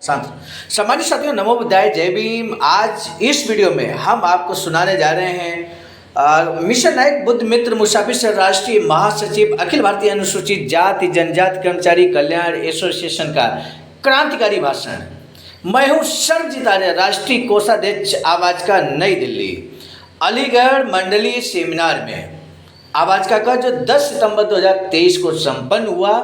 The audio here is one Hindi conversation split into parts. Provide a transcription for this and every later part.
शांत। सम्मानित साथियों, नमो बुद्धाय, जय भीम। आज इस वीडियो में हम आपको सुनाने जा रहे हैं मिशन नायक बुद्ध मित्र मुसाफिर सह राष्ट्रीय महासचिव अखिल भारतीय अनुसूचित जाति जनजाति कर्मचारी कल्याण एसोसिएशन का क्रांतिकारी भाषण। मैं हूँ सर्वजीत आर्य, राष्ट्रीय कोषाध्यक्ष आवाज का, नई दिल्ली। अलीगढ़ मंडलीय सेमिनार में आवाज का 10 सितंबर 2023 को संपन्न हुआ।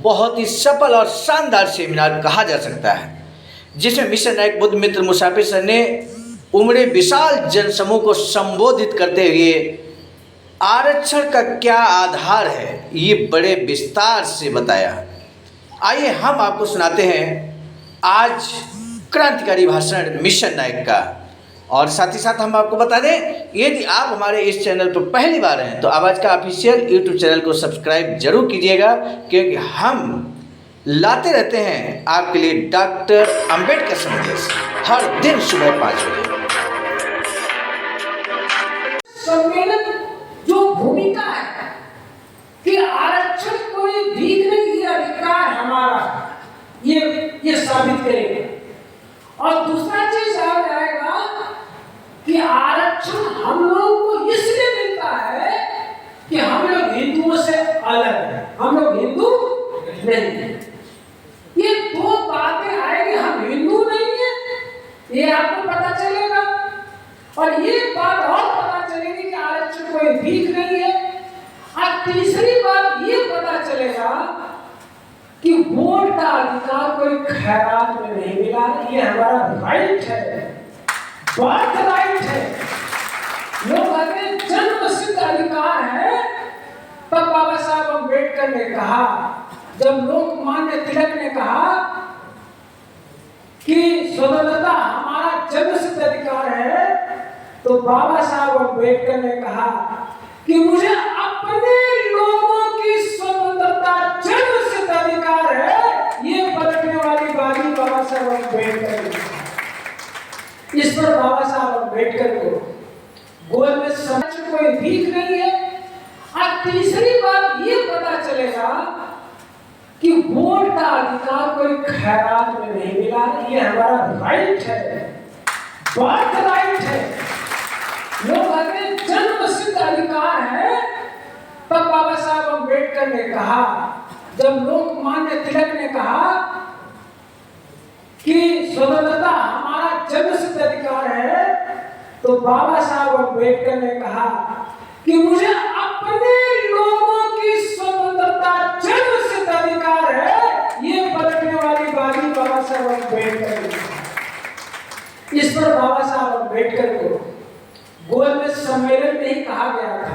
बहुत ही सफल और शानदार सेमिनार कहा जा सकता है, जिसमें मिशन नायक बुद्ध मित्र मुसाफिर सह ने उमड़े विशाल जनसमूह को संबोधित करते हुए आरक्षण का क्या आधार है, ये बड़े विस्तार से बताया। आइए हम आपको सुनाते हैं आज क्रांतिकारी भाषण मिशन नायक का। और साथ ही साथ हम आपको बता दें, यदि आप हमारे इस चैनल पर पहली बार हैं तो आवाज़ का ऑफिशियल यूट्यूब चैनल को सब्सक्राइब जरूर कीजिएगा, क्योंकि हम लाते रहते हैं आपके लिए डॉक्टर अंबेडकर संदेश हर दिन सुबह 5 बजे। सम्मेलन जो भूमिका है कि आरक्षण कोई भीख नहीं, अधिकार हमारा, ये साबित करेगा। और दूसरा चीज याद आएगा कि आरक्षण हम लोगों को इसलिए मिलता है कि हम लोग हिंदुओं से अलग हैं, हम लोग हिंदू नहीं हैं। ये दो बातें आएगी, हम हिंदू नहीं हैं, ये आपको पता चलेगा। और ये बात और पता चलेगी कि आरक्षण कोई भीख नहीं है। और तीसरी बात ये पता चलेगा कि वोट का अधिकार कोई खैरात में नहीं मिला, ये हमारा राइट है, बर्थ राइट है। लोग कहते हैं जन्म सिद्ध अधिकार है। तब बाबा साहब अम्बेडकर ने कहा, जब लोकमान्य तिलक ने कहा कि स्वतंत्रता हमारा जन्म सिद्ध अधिकार है, तो बाबा साहब अम्बेडकर ने कहा कि मुझे अपने लोगों की स्वतंत्रता जन्म सिद्ध अधिकार है। ये बदलने वाली बात बाबा साहब अम्बेडकर ने कहा। इस पर बाबा साहब अम्बेडकर को गोल में समझ कोई भीख नहीं है। और तीसरी बात ये पता चलेगा कि वोट का अधिकार कोई खैरात में नहीं मिला, ये हमारा राइट है, बर्थ राइट है। लोग कहते हैं जन्म सिद्ध अधिकार है। तब बाबा साहब अम्बेडकर ने कहा, जब लोकमान्य तिलक ने कहा कि स्वतंत्रता हमारा जन्म सिद्ध अधिकार है, तो बाबा साहब अम्बेडकर ने कहा कि मुझे अपने लोगों की स्वतंत्रता जन्म सिद्ध अधिकार है। ये बदलने वाली बात बाबा साहब अम्बेडकर ने कहा। इस पर बाबा साहब अम्बेडकर को गोल में सम्मेलन में ही कहा गया था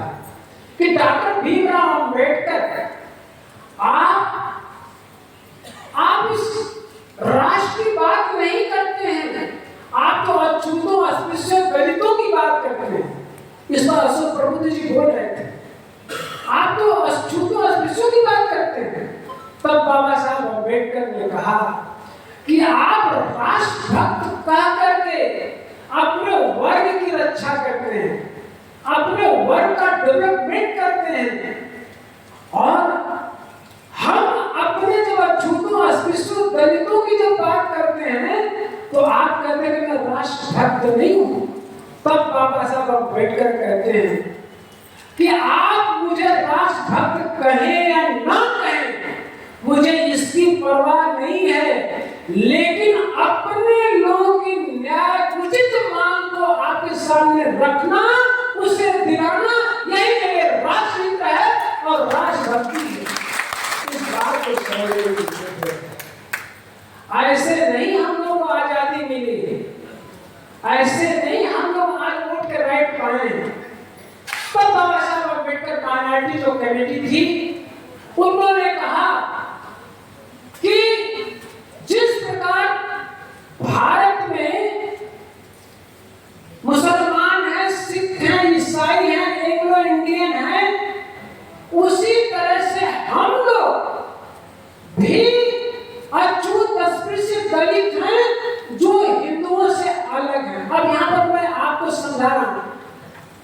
कि डॉक्टर भीमराव अम्बेडकर, आप इस राष्ट्र की बात नहीं करते हैं, आप तो अछूतों अस्पृश्यों दलितों की बात करते हैं। इस बार अशोक प्रबुद्ध जी बोल रहे थे, आप तो अछूतों अस्पृश्यों की बात करते हैं। तब बाबा साहब अम्बेडकर ने कहा कि आप राष्ट्रभक्त कह करके अपने वर्ग की रक्षा करते हैं, अपने वर्ग का डेवलपमेंट करते हैं, और हम अपने जब अछूतों अस्पृश्यों दलितों की जब बात करते हैं तो आप कहते हैं कि मैं राष्ट्रभक्त नहीं हूं। तब बाबा साहब अम्बेडकर कहते हैं कि आप मुझे राष्ट्रभक्त कहें या ना कहें, मुझे इसकी परवाह नहीं है, लेकिन अपने लोगों की न्याय उचित मांग को आपके सामने रखना, उसे दिलाना, यही मेरे राष्ट्रहित है और राष्ट्रभक्ति है। इस बात को समझिए। ऐसे नहीं हम लोग को आजादी मिली, ऐसे नहीं हम लोग आज वोट के राइट पाए। तब बाबा साहब अम्बेडकर माइनॉरिटी जो कमेटी थी, उन्होंने कहा कि जिस प्रकार भारत में मुसलमान हैं, सिख हैं, ईसाई हैं, एंग्लो इंडियन हैं, उसी तरह से हम लोग भी अछूत अस्पृश्य दलित हैं जो हिंदुओं से अलग हैं। अब यहाँ पर मैं आपको समझा रहा हूं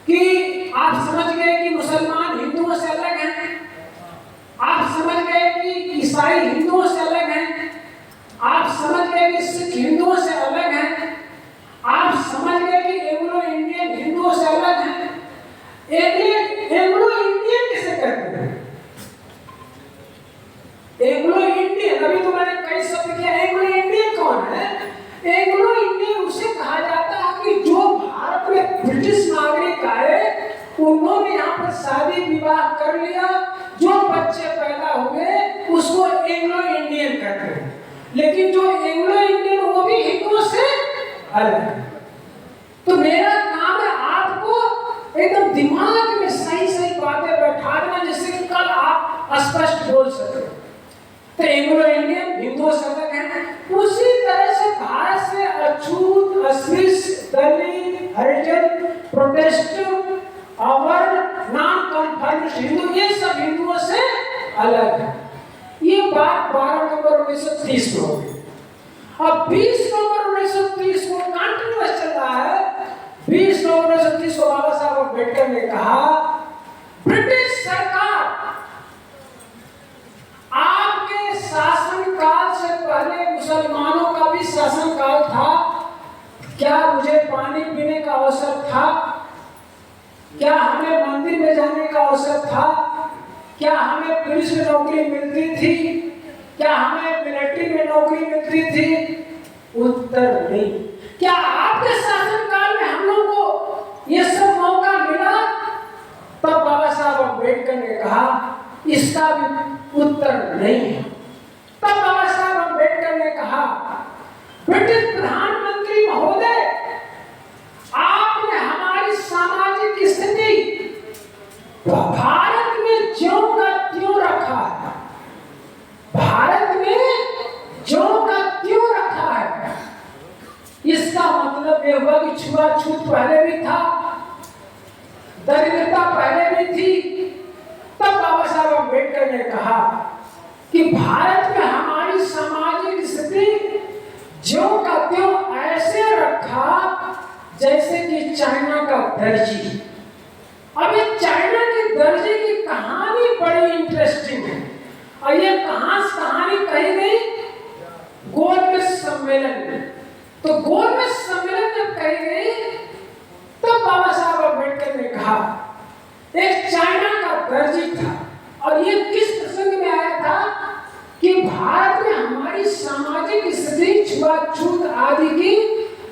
कि आप समझ गए कि मुसलमान हिंदुओं से अलग हैं, आप समझ गए कि ईसाई हिंदुओं से अलग हैं, आप समझ गए कि सिख अलग। तो मेरा काम है आपको एकदम दिमाग में सही सही बातें बैठा देना, जिससे कि कल आप स्पष्ट बोल सके। तो एंग्लो इंडियन हिंदू अलग है, उसी तरह से भारत से अछूत, अस्पृश्य, दलित, हरिजन, प्रोटेस्टेंट, अवर्ण, नॉन कन्फर्मिस्ट हिंदू, ये सब हिंदुओं से अलग है। ये बात 12 नवंबर 1930 में होगी। अब 20 नवंबर 1930 को कंटिन्यूअस चल रहा है। 20 नवंबर 1930 को बाबा साहब अम्बेडकर ने कहा, ब्रिटिश सरकार आपके शासनकाल से पहले मुसलमानों का भी शासनकाल था। क्या मुझे पानी पीने का अवसर था? क्या हमें मंदिर में जाने का अवसर था? क्या हमें पुलिस में नौकरी मिलती थी? क्या हमें मिलिट्री में नौकरी मिलती थी? उत्तर नहीं। क्या आपके शासनकाल में हम लोगों को ये सब मौका मिला? तब बाबा साहब अम्बेडकर ने कहा इसका भी उत्तर नहीं है। तब बाबा साहब अम्बेडकर ने कहा, ब्रिटिश प्रधानमंत्री महोदय, आपने हमारी सामाजिक स्थिति भारत में ज्यों का त्यों रखा है। भारत में ज्यों का त्यों रखा है। इसका मतलब यह हुआ कि छुआछूत पहले भी था, दरिद्रता पहले भी थी। तब बाबा साहब अम्बेडकर ने कहा कि भारत में हमारी सामाजिक स्थिति ज्यों का त्यों ऐसे रखा जैसे कि चाइना का दर्जी। अब ये चाइना के दर्जी की कहानी बड़ी इंटरेस्टिंग है। और ये कहानी कही गई गोलमेज सम्मेलन में। तो गोलमेज सम्मेलन जब कही गई तब बाबा साहब अम्बेडकर ने कहा, एक चाइना का दर्जी था, और ये किस प्रसंग में आया था कि भारत में हमारी सामाजिक स्थिति छुआछूत आदि की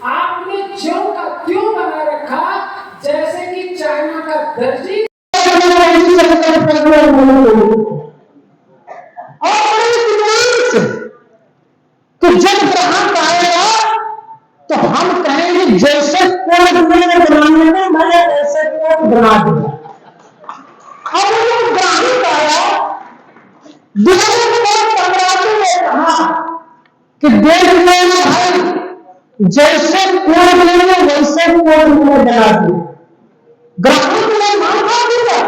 आपने ज्यों का त्यों बना रखा जैसे कि चाइना का दर्जी। तो जब ग्राहक आएगा तो हम कहेंगे जैसे कोड बनाने में मैंने ऐसे कोड बना दिया। अब वो ग्राहक आया, दूसरे को पकड़ाते हुए कहा कि देख लेना भाई, जैसे कोड मैंने वैसे कोड मैंने बना दिया। ग्राहक ने माना दिया।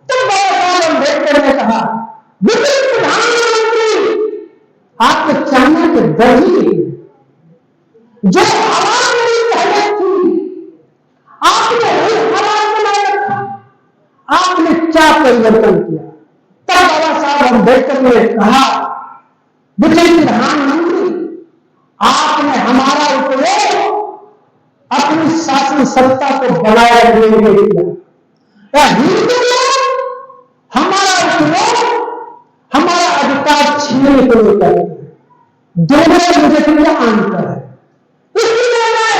तब बाबा साहब अम्बेडकर ने कहा, ब्रिटिश प्रधानमंत्री आप चाइना के दर्जी जो हवा मेरी पहले थी, आपने वही हवा बनाए रखा, आपने क्या परिवर्तन किया? तब बाबा साहब अम्बेडकर ने कहा, ब्रिटिश प्रधानमंत्री आपने हमारा उपयोग अपनी शासन सत्ता को बनाए रखने के लिए किया। हिंदू लोग हमारा उपयोग हमारा अधिकार छीनने के लिए करें। दोनों में मुझे क्या अंतर है? इसलिए मैं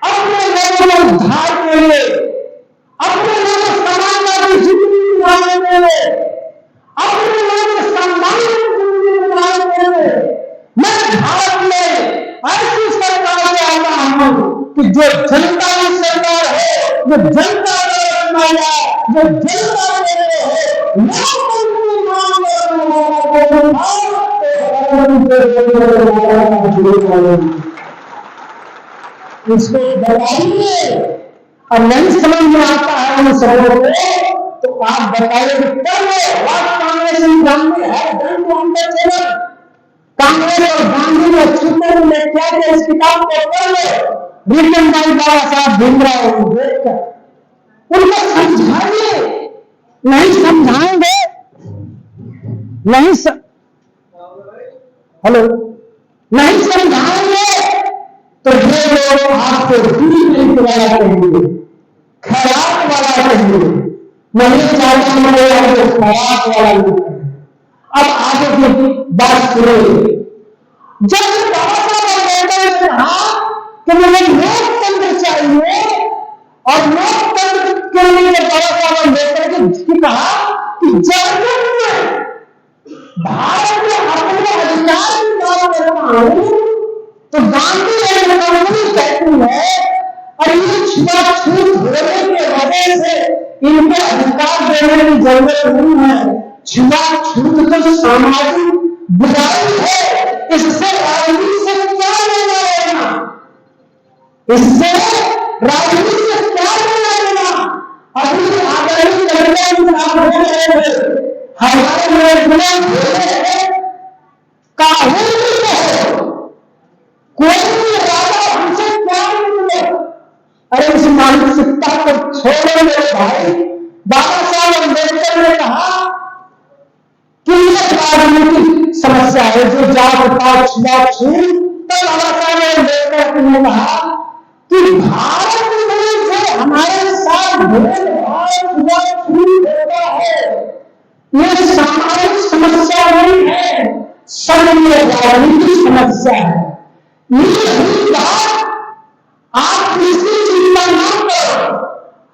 अपने लोगों को उद्धार के लिए, अपने लोगों समाजवादी जिंदगी बनाने के लिए, अपने लोगों को सम्मानित जिंदगी बनाने के लिए मैं भारत में ऐसी सरकार से आता हूं कि जो जनता की सरकार है, जो जनता का बनाया, जो जनता के लिए है, इसको बताइए। और नहीं समझ में आता है उन सबों को तो आप बताइए कांग्रेस है दंड अंदर कांग्रेस और गांधी ने सूत्र में क्या क्या इस किताब को पढ़ लो, रिटन बाय बाबा साहब भीमराव अम्बेडकर। उनको समझाइए, नहीं समझाएंगे, नहीं हेलो नहीं समझाएंगे तो ये लोग आपको दूसरी वाला कहेंगे, खराब वाला कहेंगे। नहीं चाहता मैं खराब वाला नहीं। अब आगे की बात सुनिए। जब बाबा साहब अम्बेडकर ने कहा कि मुझे लोकतंत्र चाहिए और लोकतंत्र के लिए बाबा साहब अम्बेडकर ने कहा कि जब मैं भारत में अपने अधिकार की बात करता हूं तो गांधी एक कंपनी कहती है और ये छुआछूत होने के वजह से इनको अधिकार देने की जरूरत नहीं है। छुआछूत तो सामाजिक बुराई है, इससे राजनीति से क्या लेना देना, इससे राजनीति से क्या लेना देना। अभी आदरणीय कल्याण साहब बोल रहे थे हमारे कोई भी राजा हमसे क्या नहीं। अरे इस मानसिकता को छोड़ो मेरे भाई। बाबा साहब अम्बेडकर ने कहा कि ये राजनीतिक समस्या है जो जात पात छुआछूत। तो बाबा साहब अम्बेडकर ने कहा कि भारत में जो हमारे साथ भेदभाव छुआछूत होता है ये सामाजिक समस्या नहीं है, समन्वय राजनीतिक समस्या है। ये बात आप किसी चिंता ना करो,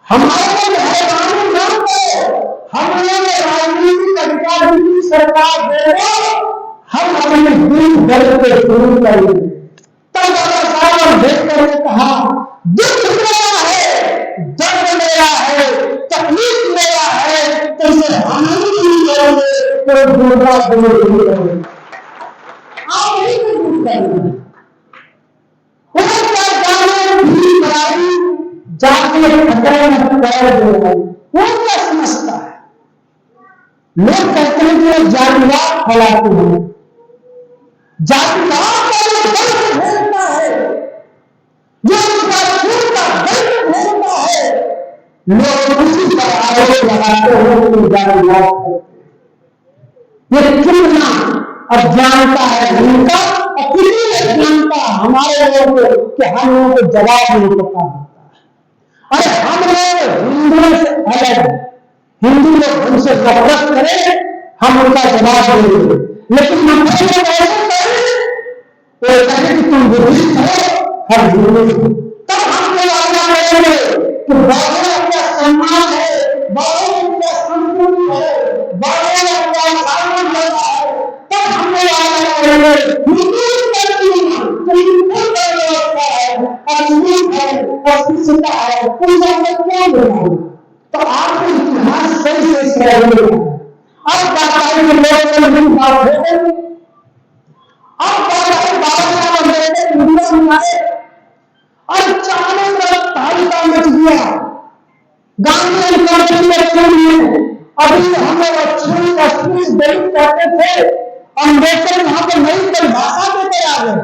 हमारे मेहरबानी ना करो, हम लोग राजनीतिक अधिकार की सरकार देंगे, हम अपने दिल दर्द को दूर करेंगे। तब बाबा साहब अम्बेडकर ने कहा दुख मेरा है, दर्द मेरा है, तकलीफ मेरा है, तो इसे हम नहीं करेंगे, तो दुर्गा दूर नहीं करेंगे। आप नहीं दूर करेंगे। जाके खतरे में पैर दे रहे वो क्या समझता है। लोग कहते हैं कि जातिवाद फैलाते हैं, जातिवाद का जो दर्द भेजता है, जो छूआछूत का दर्द भेजता है, लोग उसी पर आरोप लगाते हैं कि जातिवाद। ये कितना अज्ञानता है उनका, और कितनी अज्ञानता हमारे लोगों को कि हम लोगों को जवाब नहीं पता होता। अरे हम लोग हिंदुओं से अलग, हिंदू लोग हमसे नफरत करें, हम उनका जवाब देंगे, लेकिन हम ऐसे करें तो कहें कि तुम बुद्धिस्ट हो, हम हिंदू, तब हम लोग आज्ञा करेंगे कि बाबा का सम्मान है, बाबा का संस्कृति है, बाबा का कानून लगा है, तब हम लोग आज्ञा करेंगे। अस्पृश्यता है, क्या लेना। तो आपको इतिहास सही से समझना। अब बताइए कि लोग नहीं बात हो गई। अब बताइए बाबा साहब अम्बेडकर इंडिया में आए और चारों तरफ तालिका मच गया। गांधी कंपनी में अभी हम लोग अच्छी अस्पृश्य दलित कहते थे, अम्बेडकर वहां पर नई परिभाषा देते आ गए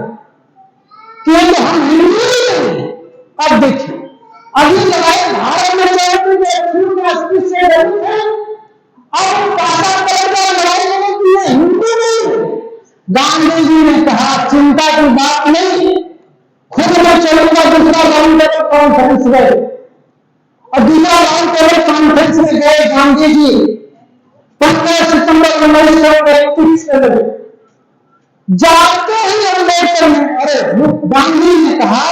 क्योंकि हम हिंदू नहीं। अब देखिए अभी लगाए भारत में अस्पृश्य दलित है, अब लड़ाई लगी है हिंदू नहीं। गांधी जी ने कहा चिंता की बात नहीं, खुद में चलूंगा दूसरा राउंड टेबल कॉन्फ्रेंस गए और दूसरा राउंड टेबल कॉन्फ्रेंस में गए गांधी जी 15 सितंबर 1931 को जाते ही अम्बेडकर ने गांधी ने कहा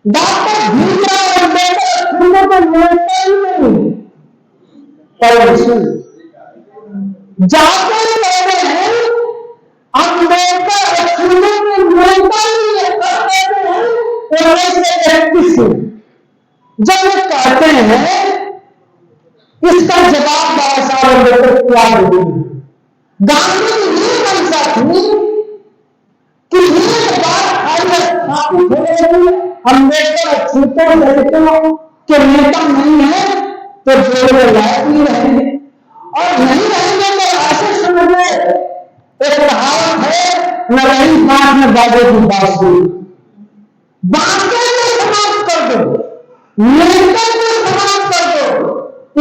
डॉक्टर भीमराव अम्बेडकर खुद को मिलता ही नहीं। जाते ही कहते हैं अम्बेडकर खुद को मिलता ही कहते हैं 1931 से। जब वो कहते हैं इसका जवाब बाबा साहब अम्बेडकर क्या देंगे। गांधी की ये मंशा थी कि ये बात अम्बेडकर छूटों दलितों के नेता नहीं है तो जोड़े लायक नहीं रहेंगे, और नहीं रहेंगे तो ऐसे समझ में एक कहावत है न रही बात में बाबे की बात बातें को समाप्त कर दो, नेता को समाप्त कर दो।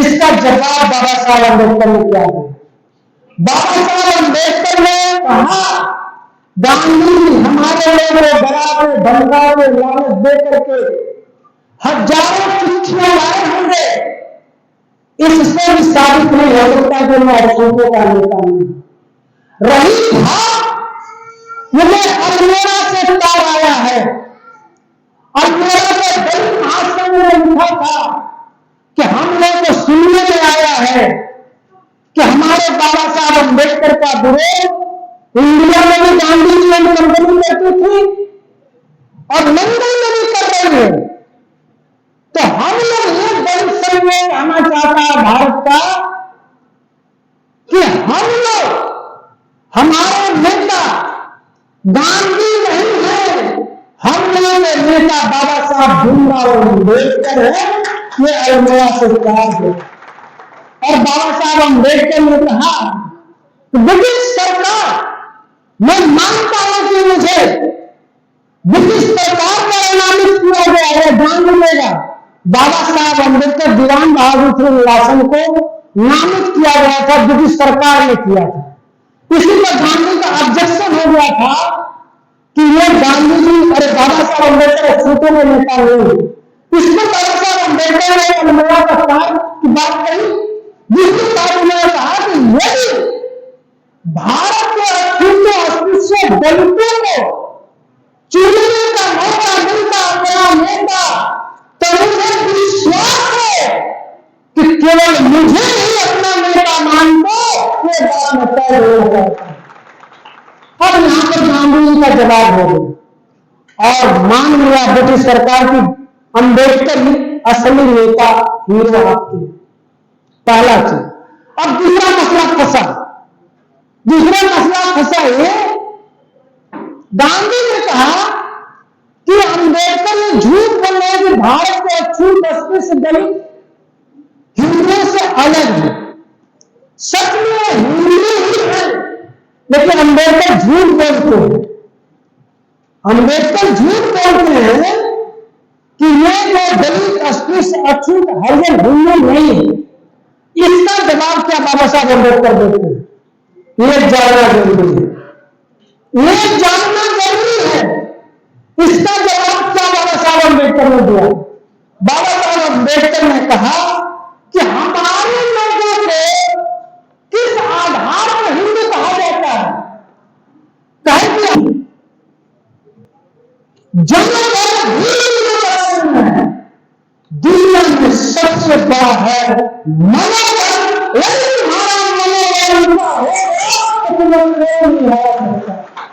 इसका जवाब बाबा साहब अम्बेडकर ने क्या दिया। बाबा साहब अम्बेडकर ने कहा गांधी हमारे लोगों को डरावे धमकावे लालच दे करके हजारों चिट्ठियां लाए होंगे, इससे भी साबित नहीं हो सकता कि मैं अशोकों का नेता नहीं। रही बात मुझे अल्मोड़ा से तार आया है, अल्मोड़ा के दलित महासंघ ने लिखा था कि हम लोग को सुनने में आया है कि हमारे बाबा साहब अम्बेडकर का विरोध इंडिया में भी गांधी जी ने कंपनी करती थी और मंगल में भी कर रही है। तो हम लोग ये बड़ी संदेश आना चाहता है भारत का कि हम लोग, हमारे नेता गांधी नहीं है, हम लोग नेता बाबा साहब भीमराव अम्बेडकर है। ये अल्मोड़ा से प्यार है। और बाबा साहब अम्बेडकर ने कहा ब्रिटिश सरकार, मैं मानता हूं कि मुझे ब्रिटिश सरकार का नामित किया गया है, ध्यान मिलेगा। बाबा साहब अम्बेडकर दीवान बहादुर निवासन को नामित किया गया था, ब्रिटिश सरकार ने किया था। इसी पर गांधी का ऑब्जेक्शन हो गया था कि ये गांधी जी, अरे बाबा साहब अम्बेडकर छोटे में नेता नहीं। इसमें बाबा साहब अम्बेडकर ने अल्मोड़ा का कार्य की बात कही, जिसके बाद उन्होंने कहा कि यदि भारत के अछूते अस्पृश्य दलितों को चुनने का मौका मिलता अपना नेता, तो मुझे विश्वास है कि केवल मुझे ही अपना नेता मान दो, ये बात में तय हो जाता है। अब यहां पर गांधी जी का जवाब हो गया और मान लिया ब्रिटिश सरकार की अम्बेडकर ही असली नेता हीरो आपकी। पहला चीज। अब दूसरा मसला फंसा। दूसरा मसला फंसा ये, गांधी ने कहा कि अम्बेडकर ने झूठ बोला है कि भारत के अछूत अस्पृश्य दलित हिंदुओं से अलग है। सच में हिंदू ही है, लेकिन अम्बेडकर झूठ बोलते हैं। अम्बेडकर झूठ बोलते हैं कि ये जो दलित अस्पृश्य अछूत हरिजन हिंदू नहीं है। इसका जवाब क्या बाबा साहब अम्बेडकर देते हैं? ये जानना जरूरी है। ये जानना जरूरी है। इसका जवाब क्या बाबा साहब अम्बेडकर ने दिया? बाबा साहब अम्बेडकर ने कहा कि हमारे लोगों को किस आधार पर हिंदू कहा जाता है? कहे कि दुनिया में सबसे बड़ा है मनोबल। यदि हमारा मनोबल उनका होगा तो नहीं हो सकता।